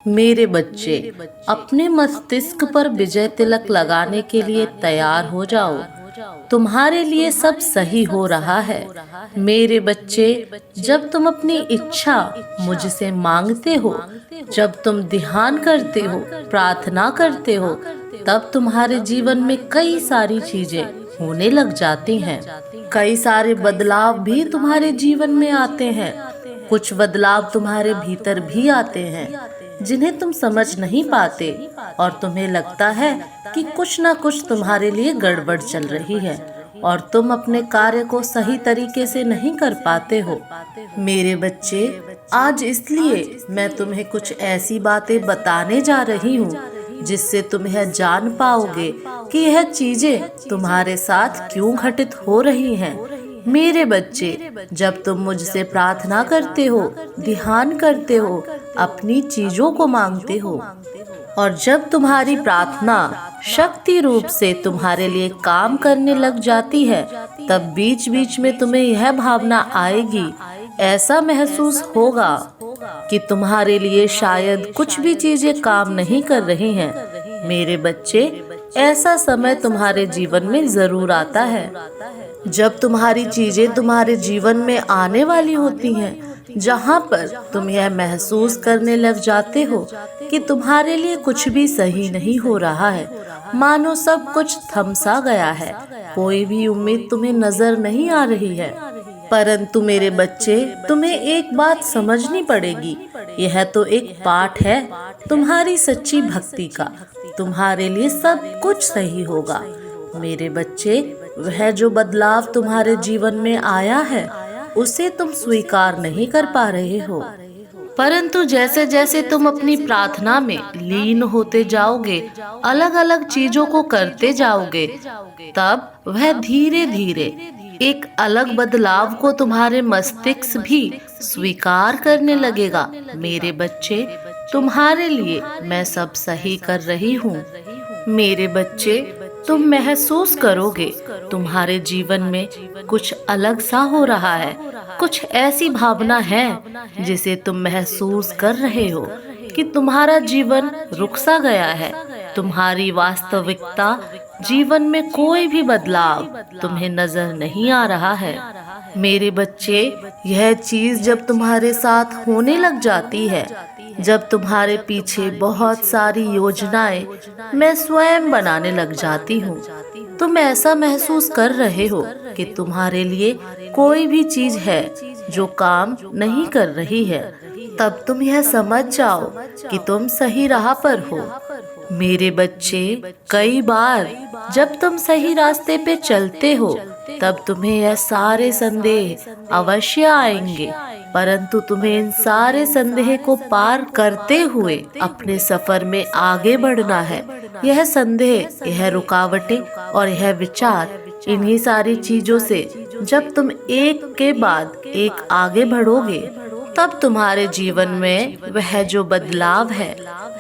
मेरे बच्चे, अपने मस्तिष्क पर विजय तिलक लगाने के लिए तैयार हो जाओ। तुम्हारे लिए सब सही हो रहा है। मेरे बच्चे, जब तुम अपनी इच्छा मुझसे मांगते हो, जब तुम ध्यान करते हो, प्रार्थना करते हो, तब तुम्हारे जीवन में कई सारी चीजें होने लग जाती हैं। कई सारे बदलाव भी तुम्हारे जीवन में आते हैं। कुछ बदलाव तुम्हारे भीतर भी आते हैं जिन्हें तुम समझ नहीं पाते और तुम्हें लगता है कि कुछ ना कुछ तुम्हारे लिए गड़बड़ चल रही है और तुम अपने कार्य को सही तरीके से नहीं कर पाते हो। मेरे बच्चे, आज इसलिए मैं तुम्हें कुछ ऐसी बातें बताने जा रही हूँ जिससे तुम यह जान पाओगे कि यह चीजें तुम्हारे साथ क्यों घटित हो रही हैं। मेरे बच्चे, जब तुम मुझसे प्रार्थना करते हो, ध्यान करते हो, अपनी चीजों को मांगते हो और जब तुम्हारी प्रार्थना शक्ति रूप से तुम्हारे लिए काम करने लग जाती है, तब बीच बीच में तुम्हें यह भावना आएगी, ऐसा महसूस होगा कि तुम्हारे लिए शायद कुछ भी चीजें काम नहीं कर रही हैं। मेरे बच्चे, ऐसा समय तुम्हारे जीवन में जरूर आता है जब तुम्हारी चीजें तुम्हारे जीवन में आने वाली होती हैं, जहां पर तुम यह महसूस करने लग जाते हो कि तुम्हारे लिए कुछ भी सही नहीं हो रहा है, मानो सब कुछ थमसा गया है, कोई भी उम्मीद तुम्हें नजर नहीं आ रही है। परंतु मेरे बच्चे, तुम्हें एक बात समझनी पड़ेगी, यह तो एक पाठ है तुम्हारी सच्ची भक्ति का। तुम्हारे लिए सब कुछ सही होगा। मेरे बच्चे, वह जो बदलाव तुम्हारे जीवन में आया है उसे तुम स्वीकार नहीं कर पा रहे हो, परंतु जैसे जैसे तुम अपनी प्रार्थना में लीन होते जाओगे, अलग अलग चीजों को करते जाओगे, तब वह धीरे धीरे एक अलग बदलाव को तुम्हारे मस्तिष्क भी स्वीकार करने लगेगा। मेरे बच्चे, तुम्हारे लिए मैं सब सही कर रही हूँ। मेरे बच्चे, तुम महसूस करोगे तुम्हारे जीवन में कुछ अलग सा हो रहा है। कुछ ऐसी भावना है जिसे तुम महसूस कर रहे हो कि तुम्हारा जीवन रुक सा गया है। तुम्हारी वास्तविकता जीवन में कोई भी बदलाव तुम्हें नजर नहीं आ रहा है। मेरे बच्चे, यह चीज जब तुम्हारे साथ होने लग जाती है, जब तुम्हारे पीछे बहुत सारी योजनाएं मैं स्वयं बनाने लग जाती हूँ, तुम ऐसा महसूस कर रहे हो कि तुम्हारे लिए कोई भी चीज है जो काम नहीं कर रही है, तब तुम यह समझ जाओ कि तुम सही राह पर हो। मेरे बच्चे, कई बार जब तुम सही रास्ते पे चलते हो, तब तुम्हें यह सारे संदेह अवश्य आएंगे, परंतु तुम्हें इन सारे संदेह को पार करते हुए अपने सफर में आगे बढ़ना है। यह संदेह, यह रुकावटें और यह विचार, इन्हीं सारी चीजों से जब तुम एक के बाद एक आगे बढ़ोगे, तब तुम्हारे जीवन में वह जो बदलाव है,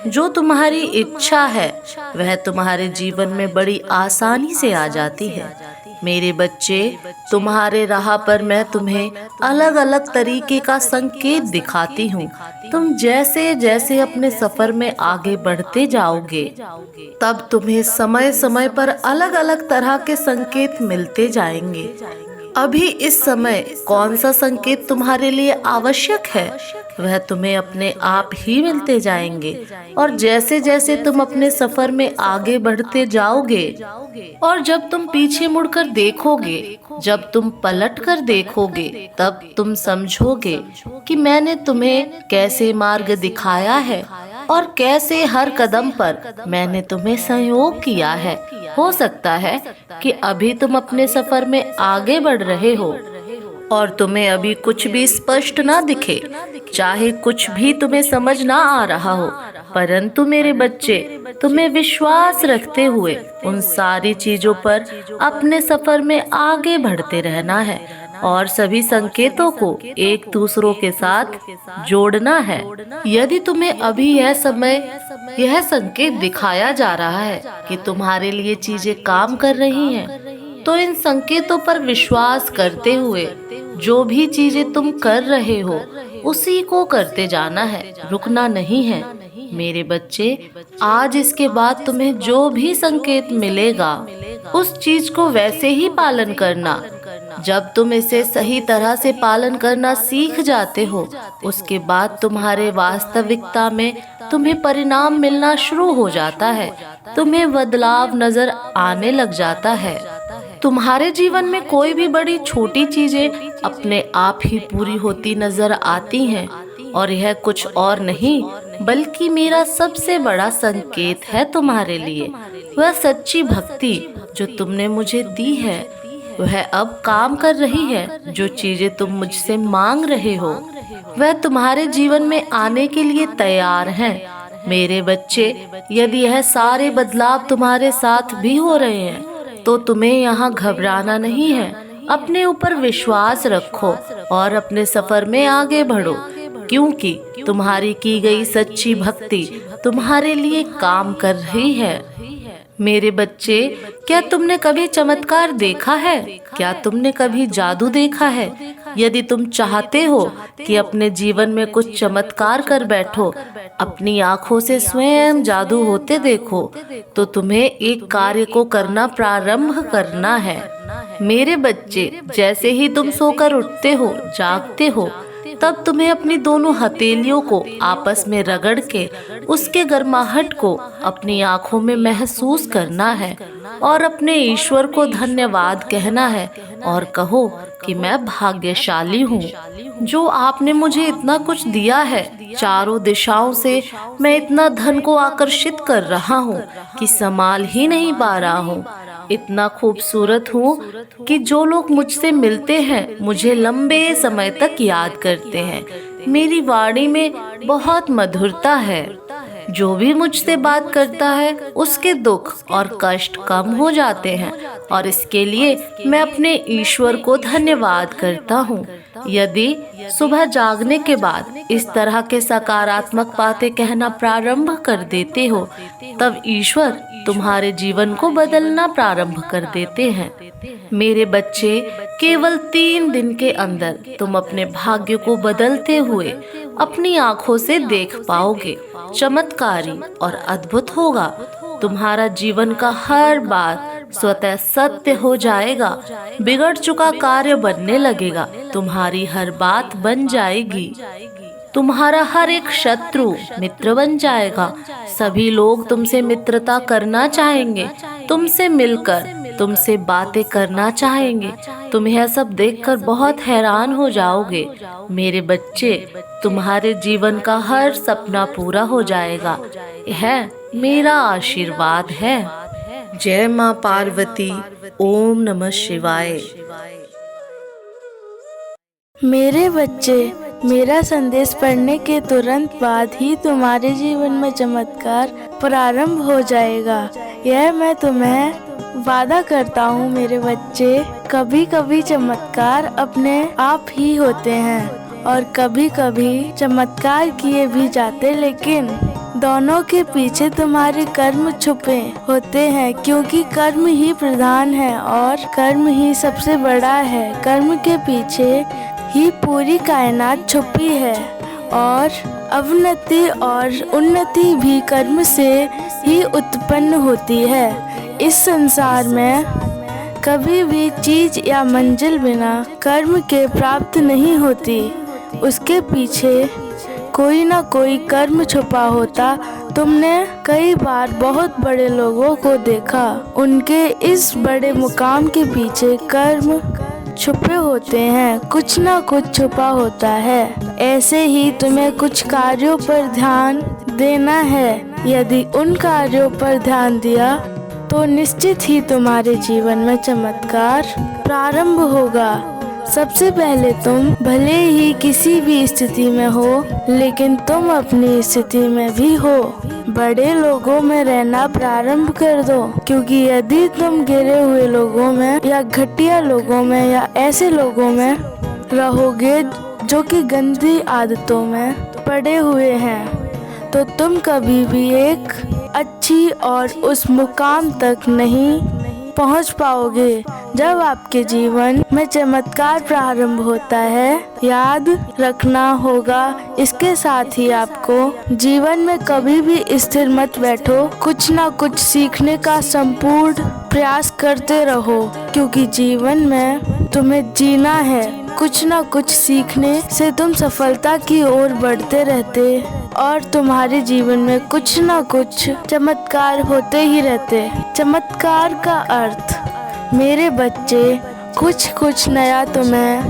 जो तुम्हारी इच्छा है, वह तुम्हारे जीवन में बड़ी आसानी से आ जाती है। मेरे बच्चे, तुम्हारे राह पर मैं तुम्हें अलग अलग तरीके का संकेत दिखाती हूँ। तुम जैसे जैसे अपने सफर में आगे बढ़ते जाओगे, तब तुम्हें समय समय पर अलग अलग तरह के संकेत मिलते जाएंगे। अभी इस समय कौन सा संकेत तुम्हारे लिए आवश्यक है, वह तुम्हें अपने आप ही मिलते जाएंगे। और जैसे जैसे तुम अपने सफर में आगे बढ़ते जाओगे और जब तुम पीछे मुड़कर देखोगे, जब तुम पलट कर देखोगे, तब तुम समझोगे कि मैंने तुम्हें कैसे मार्ग दिखाया है और कैसे हर कदम पर मैंने तुम्हें सहयोग किया है। हो सकता है कि अभी तुम अपने सफर में आगे बढ़ रहे हो और तुम्हें अभी कुछ भी स्पष्ट ना दिखे, चाहे कुछ भी तुम्हें समझ ना आ रहा हो, परंतु मेरे बच्चे, तुम्हें विश्वास रखते हुए उन सारी चीजों पर अपने सफर में आगे बढ़ते रहना है और सभी संकेतों को एक दूसरों के साथ जोड़ना है। यदि तुम्हें अभी यह समय, यह संकेत दिखाया जा रहा है कि तुम्हारे लिए चीजें काम कर रही हैं, तो इन संकेतों पर विश्वास करते हुए जो भी चीजें तुम कर रहे हो उसी को करते जाना है, रुकना नहीं है। मेरे बच्चे, आज इसके बाद तुम्हें जो भी संकेत मिलेगा उस चीज को वैसे ही पालन करना। जब तुम इसे सही तरह से पालन करना सीख जाते हो, उसके बाद तुम्हारे वास्तविकता में तुम्हें परिणाम मिलना शुरू हो जाता है। तुम्हें बदलाव नजर आने लग जाता है। तुम्हारे जीवन में कोई भी बड़ी छोटी चीजें अपने आप ही पूरी होती नजर आती हैं, और यह कुछ और नहीं बल्कि मेरा सबसे बड़ा संकेत है तुम्हारे लिए। वह सच्ची भक्ति जो तुमने मुझे दी है, वह अब काम कर रही है। जो चीजें तुम मुझसे मांग रहे हो, वह तुम्हारे जीवन में आने के लिए तैयार हैं। मेरे बच्चे, यदि यह सारे बदलाव तुम्हारे साथ भी हो रहे हैं, तो तुम्हें यहाँ घबराना नहीं है। अपने ऊपर विश्वास रखो और अपने सफर में आगे बढ़ो, क्योंकि तुम्हारी की गई सच्ची भक्ति तुम्हारे लिए काम कर रही है। मेरे बच्चे, क्या तुमने कभी चमत्कार देखा है? क्या तुमने कभी जादू देखा है? यदि तुम चाहते हो कि अपने जीवन में कुछ चमत्कार कर बैठो, अपनी आंखों से स्वयं जादू होते देखो, तो तुम्हें एक कार्य को करना प्रारंभ करना है। मेरे बच्चे, जैसे ही तुम सोकर उठते हो, जागते हो, तब तुम्हें अपनी दोनों हथेलियों को आपस में रगड़ के उसके गर्माहट को अपनी आंखों में महसूस करना है और अपने ईश्वर को धन्यवाद कहना है और कहो कि मैं भाग्यशाली हूँ जो आपने मुझे इतना कुछ दिया है। चारों दिशाओं से मैं इतना धन को आकर्षित कर रहा हूँ कि संभाल ही नहीं पा रहा हूँ। इतना खूबसूरत हूँ कि जो लोग मुझसे मिलते हैं मुझे लंबे समय तक याद करते हैं। मेरी वाणी में बहुत मधुरता है। जो भी मुझसे बात करता है उसके दुख और कष्ट कम हो जाते हैं, और इसके लिए मैं अपने ईश्वर को धन्यवाद करता हूँ। यदि सुबह जागने के बाद इस तरह के सकारात्मक बातें कहना प्रारंभ कर देते हो, तब ईश्वर तुम्हारे जीवन को बदलना प्रारंभ कर देते हैं। मेरे बच्चे, केवल 3 दिन के अंदर तुम अपने भाग्य को बदलते हुए अपनी आंखों से देख पाओगे। चमत्कारी और अद्भुत होगा। तुम्हारा जीवन का हर बात स्वतः सत्य हो जाएगा। बिगड़ चुका कार्य बनने लगेगा। तुम्हारी हर बात बन जाएगी। तुम्हारा हर एक शत्रु मित्र बन जाएगा। सभी लोग तुमसे मित्रता करना चाहेंगे, तुमसे मिलकर तुमसे बातें करना चाहेंगे। तुम यह सब देखकर बहुत हैरान हो जाओगे। मेरे बच्चे, तुम्हारे जीवन का हर सपना पूरा हो जाएगा। यह मेरा आशीर्वाद है। जय माँ पार्वती। ओम नमः शिवाय। मेरे बच्चे, मेरा संदेश पढ़ने के तुरंत बाद ही तुम्हारे जीवन में चमत्कार प्रारंभ हो जाएगा। यह मैं तुम्हें वादा करता हूँ। मेरे बच्चे, कभी कभी चमत्कार अपने आप ही होते हैं और कभी कभी चमत्कार किए भी जाते, लेकिन दोनों के पीछे तुम्हारे कर्म छुपे होते हैं, क्योंकि कर्म ही प्रधान है और कर्म ही सबसे बड़ा है। कर्म के पीछे ही पूरी कायनात छुपी है और अवनति और उन्नति भी कर्म से ही उत्पन्न होती है। इस संसार में कभी भी चीज या मंजिल बिना कर्म के प्राप्त नहीं होती। उसके पीछे कोई ना कोई कर्म छुपा होता। तुमने कई बार बहुत बड़े लोगों को देखा, उनके इस बड़े मुकाम के पीछे कर्म छुपे होते हैं। कुछ ना कुछ छुपा होता है। ऐसे ही तुम्हें कुछ कार्यों पर ध्यान देना है। यदि उन कार्यों पर ध्यान दिया तो निश्चित ही तुम्हारे जीवन में चमत्कार प्रारंभ होगा। सबसे पहले तुम भले ही किसी भी स्थिति में हो, लेकिन तुम अपनी स्थिति में भी हो। बड़े लोगों में रहना प्रारंभ कर दो, क्योंकि यदि तुम गिरे हुए लोगों में या घटिया लोगों में या ऐसे लोगों में रहोगे जो कि गंदी आदतों में पड़े हुए हैं, तो तुम कभी भी एक अच्छी और उस मुकाम तक नहीं पहुंच पाओगे जब आपके जीवन में चमत्कार प्रारंभ होता है। याद रखना होगा इसके साथ ही आपको जीवन में कभी भी स्थिर मत बैठो, कुछ ना कुछ सीखने का संपूर्ण प्रयास करते रहो, क्योंकि जीवन में तुम्हें जीना है। कुछ ना कुछ सीखने से तुम सफलता की ओर बढ़ते रहते और तुम्हारे जीवन में कुछ ना कुछ चमत्कार होते ही रहते। चमत्कार का अर्थ मेरे बच्चे कुछ नया तुम्हें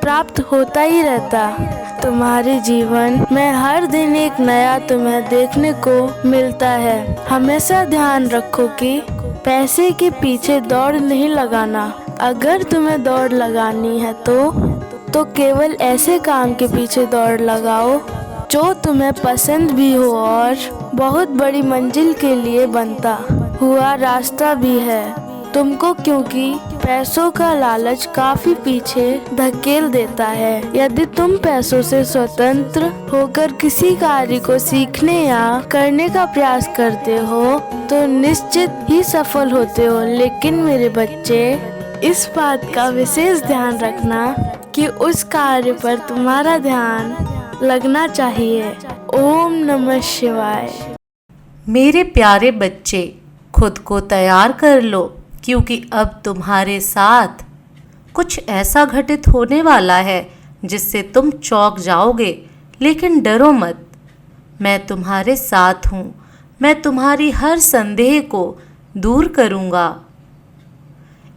प्राप्त होता ही रहता। तुम्हारे जीवन में हर दिन एक नया तुम्हें देखने को मिलता है। हमेशा ध्यान रखो कि पैसे के पीछे दौड़ नहीं लगाना। अगर तुम्हें दौड़ लगानी है तो केवल ऐसे काम के पीछे दौड़ लगाओ जो तुम्हें पसंद भी हो और बहुत बड़ी मंजिल के लिए बनता हुआ रास्ता भी है तुमको, क्योंकि पैसों का लालच काफी पीछे धकेल देता है। यदि तुम पैसों से स्वतंत्र होकर किसी कार्य को सीखने या करने का प्रयास करते हो तो निश्चित ही सफल होते हो। लेकिन मेरे बच्चे, इस बात का विशेष ध्यान रखना कि उस कार्य पर तुम्हारा ध्यान लगना चाहिए। ओम नमः शिवाय। मेरे प्यारे बच्चे, खुद को तैयार कर लो, क्योंकि अब तुम्हारे साथ कुछ ऐसा घटित होने वाला है जिससे तुम चौंक जाओगे। लेकिन डरो मत, मैं तुम्हारे साथ हूँ। मैं तुम्हारी हर संदेह को दूर करूँगा।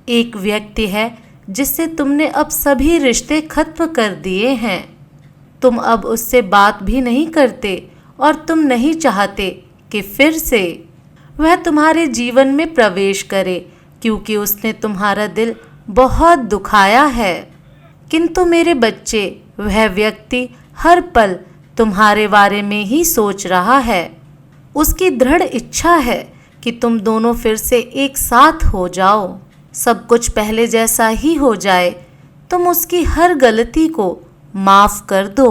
एक व्यक्ति है जिससे तुमने अब सभी रिश्ते खत्म कर दिए हैं। तुम अब उससे बात भी नहीं करते और तुम नहीं चाहते कि फिर से वह तुम्हारे जीवन में प्रवेश करे, क्योंकि उसने तुम्हारा दिल बहुत दुखाया है। किंतु मेरे बच्चे, वह व्यक्ति हर पल तुम्हारे बारे में ही सोच रहा है। उसकी दृढ़ इच्छा है कि तुम दोनों फिर से एक साथ हो जाओ, सब कुछ पहले जैसा ही हो जाए। तुम उसकी हर गलती को माफ़ कर दो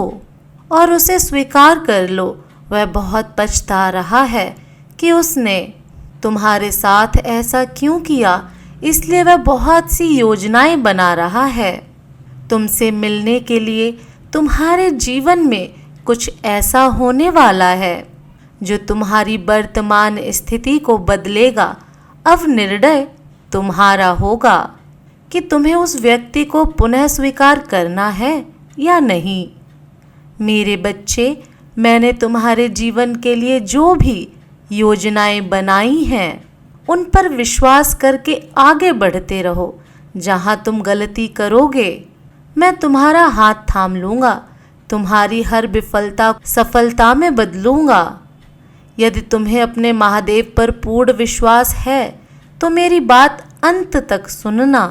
और उसे स्वीकार कर लो। वह बहुत पछता रहा है कि उसने तुम्हारे साथ ऐसा क्यों किया, इसलिए वह बहुत सी योजनाएं बना रहा है। तुमसे मिलने के लिए तुम्हारे जीवन में कुछ ऐसा होने वाला है जो तुम्हारी वर्तमान स्थिति को बदलेगा। अब निर्णय तुम्हारा होगा कि तुम्हें उस व्यक्ति को पुनः स्वीकार करना है या नहीं। मेरे बच्चे, मैंने तुम्हारे जीवन के लिए जो भी योजनाएं बनाई हैं उन पर विश्वास करके आगे बढ़ते रहो। जहां तुम गलती करोगे, मैं तुम्हारा हाथ थाम लूँगा, तुम्हारी हर विफलता सफलता में बदलूँगा। यदि तुम्हें अपने महादेव पर पूर्ण विश्वास है तो मेरी बात अंत तक सुनना।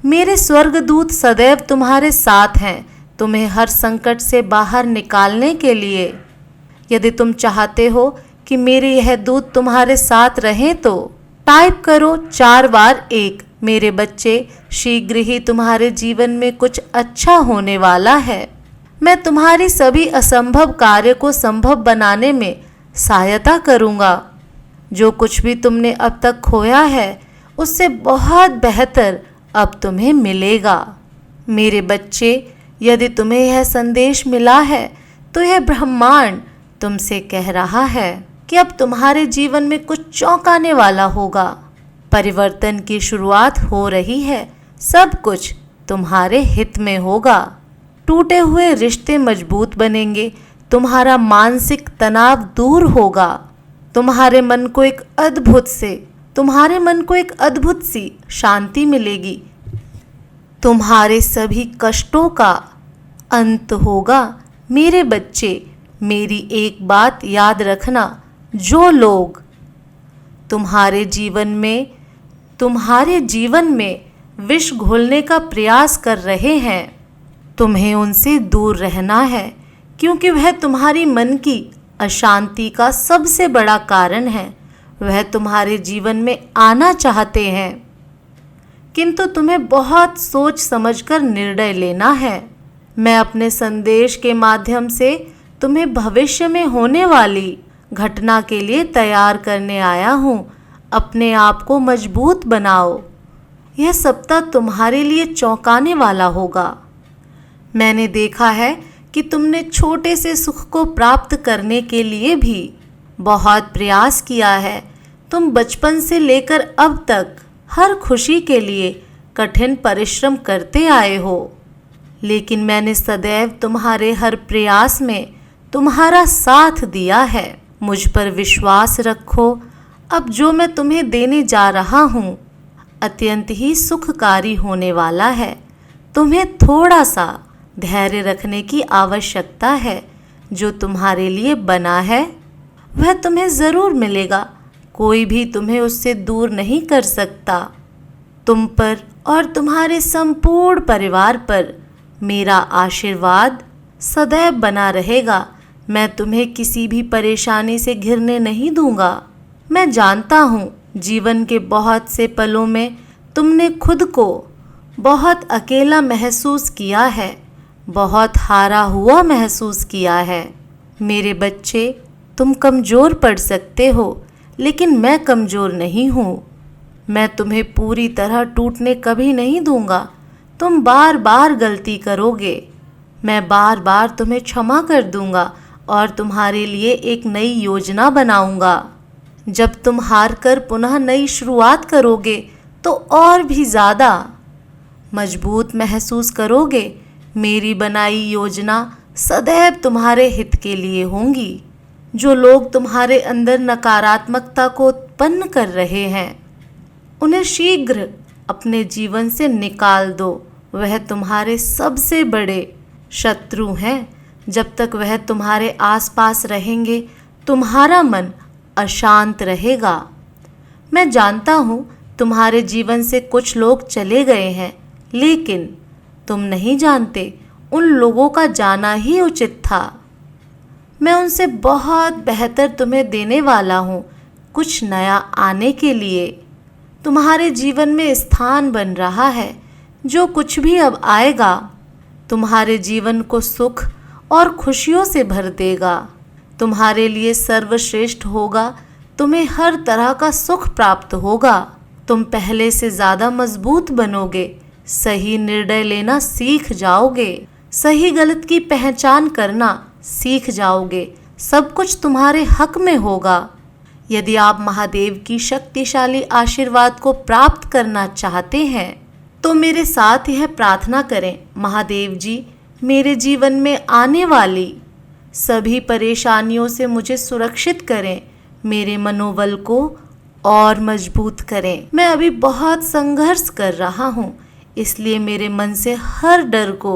मेरे स्वर्गदूत सदैव तुम्हारे साथ हैं, तुम्हें हर संकट से बाहर निकालने के लिए। यदि तुम चाहते हो कि मेरे यह दूत तुम्हारे साथ रहें तो टाइप करो 4 बार 1। मेरे बच्चे, शीघ्र ही तुम्हारे जीवन में कुछ अच्छा होने वाला है। मैं तुम्हारी सभी असंभव कार्य को संभव बनाने में सहायता करूँगा। जो कुछ भी तुमने अब तक खोया है उससे बहुत बेहतर अब तुम्हें मिलेगा। मेरे बच्चे, यदि तुम्हें यह संदेश मिला है तो यह ब्रह्मांड तुमसे कह रहा है कि अब तुम्हारे जीवन में कुछ चौंकाने वाला होगा। परिवर्तन की शुरुआत हो रही है। सब कुछ तुम्हारे हित में होगा। टूटे हुए रिश्ते मजबूत बनेंगे। तुम्हारा मानसिक तनाव दूर होगा। तुम्हारे मन को एक अद्भुत सी शांति मिलेगी। तुम्हारे सभी कष्टों का अंत होगा। मेरे बच्चे, मेरी एक बात याद रखना, जो लोग तुम्हारे जीवन में विष घोलने का प्रयास कर रहे हैं, तुम्हें उनसे दूर रहना है, क्योंकि वह तुम्हारी मन की अशांति का सबसे बड़ा कारण है। वह तुम्हारे जीवन में आना चाहते हैं, किंतु तुम्हें बहुत सोच समझकर निर्णय लेना है। मैं अपने संदेश के माध्यम से तुम्हें भविष्य में होने वाली घटना के लिए तैयार करने आया हूँ। अपने आप को मजबूत बनाओ। यह सप्ताह तुम्हारे लिए चौंकाने वाला होगा। मैंने देखा है कि तुमने छोटे से सुख को प्राप्त करने के लिए भी बहुत प्रयास किया है। तुम बचपन से लेकर अब तक हर खुशी के लिए कठिन परिश्रम करते आए हो, लेकिन मैंने सदैव तुम्हारे हर प्रयास में तुम्हारा साथ दिया है। मुझ पर विश्वास रखो। अब जो मैं तुम्हें देने जा रहा हूँ अत्यंत ही सुखकारी होने वाला है। तुम्हें थोड़ा सा धैर्य रखने की आवश्यकता है। जो तुम्हारे लिए बना है वह तुम्हें ज़रूर मिलेगा। कोई भी तुम्हें उससे दूर नहीं कर सकता। तुम पर और तुम्हारे संपूर्ण परिवार पर मेरा आशीर्वाद सदैव बना रहेगा। मैं तुम्हें किसी भी परेशानी से घिरने नहीं दूंगा। मैं जानता हूँ जीवन के बहुत से पलों में तुमने खुद को बहुत अकेला महसूस किया है, बहुत हारा हुआ महसूस किया है। मेरे बच्चे, तुम कमज़ोर पड़ सकते हो, लेकिन मैं कमज़ोर नहीं हूँ। मैं तुम्हें पूरी तरह टूटने कभी नहीं दूंगा। तुम बार बार गलती करोगे, मैं बार बार तुम्हें क्षमा कर दूंगा और तुम्हारे लिए एक नई योजना बनाऊंगा। जब तुम हार कर पुनः नई शुरुआत करोगे तो और भी ज़्यादा मजबूत महसूस करोगे। मेरी बनाई योजना सदैव तुम्हारे हित के लिए होंगी। जो लोग तुम्हारे अंदर नकारात्मकता को उत्पन्न कर रहे हैं उन्हें शीघ्र अपने जीवन से निकाल दो। वह तुम्हारे सबसे बड़े शत्रु हैं। जब तक वह तुम्हारे आसपास रहेंगे तुम्हारा मन अशांत रहेगा। मैं जानता हूँ तुम्हारे जीवन से कुछ लोग चले गए हैं, लेकिन तुम नहीं जानते उन लोगों का जाना ही उचित था। मैं उनसे बहुत बेहतर तुम्हें देने वाला हूँ, कुछ नया आने के लिए। तुम्हारे जीवन में स्थान बन रहा है। जो कुछ भी अब आएगा तुम्हारे जीवन को सुख और खुशियों से भर देगा। तुम्हारे लिए सर्वश्रेष्ठ होगा। तुम्हें हर तरह का सुख प्राप्त होगा। तुम पहले से ज़्यादा मजबूत बनोगे। सही निर्णय लेना सीख जाओगे। सही गलत की पहचान करना सीख जाओगे। सब कुछ तुम्हारे हक में होगा। यदि आप महादेव की शक्तिशाली आशीर्वाद को प्राप्त करना चाहते हैं तो मेरे साथ यह प्रार्थना करें। महादेव जी, मेरे जीवन में आने वाली सभी परेशानियों से मुझे सुरक्षित करें। मेरे मनोबल को और मजबूत करें। मैं अभी बहुत संघर्ष कर रहा हूँ, इसलिए मेरे मन से हर डर को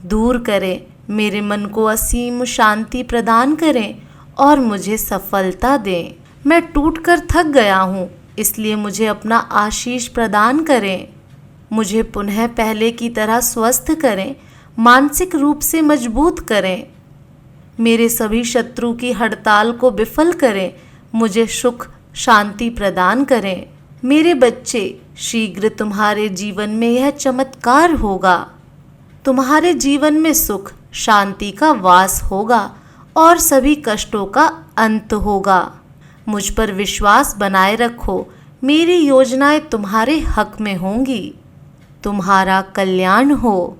दूर करें। मेरे मन को असीम शांति प्रदान करें और मुझे सफलता दें। मैं टूटकर थक गया हूँ, इसलिए मुझे अपना आशीष प्रदान करें। मुझे पुनः पहले की तरह स्वस्थ करें, मानसिक रूप से मजबूत करें। मेरे सभी शत्रु की हड़ताल को विफल करें। मुझे सुख शांति प्रदान करें। मेरे बच्चे, शीघ्र तुम्हारे जीवन में यह चमत्कार होगा। तुम्हारे जीवन में सुख शांति का वास होगा और सभी कष्टों का अंत होगा। मुझ पर विश्वास बनाए रखो। मेरी योजनाएं तुम्हारे हक में होंगी। तुम्हारा कल्याण हो।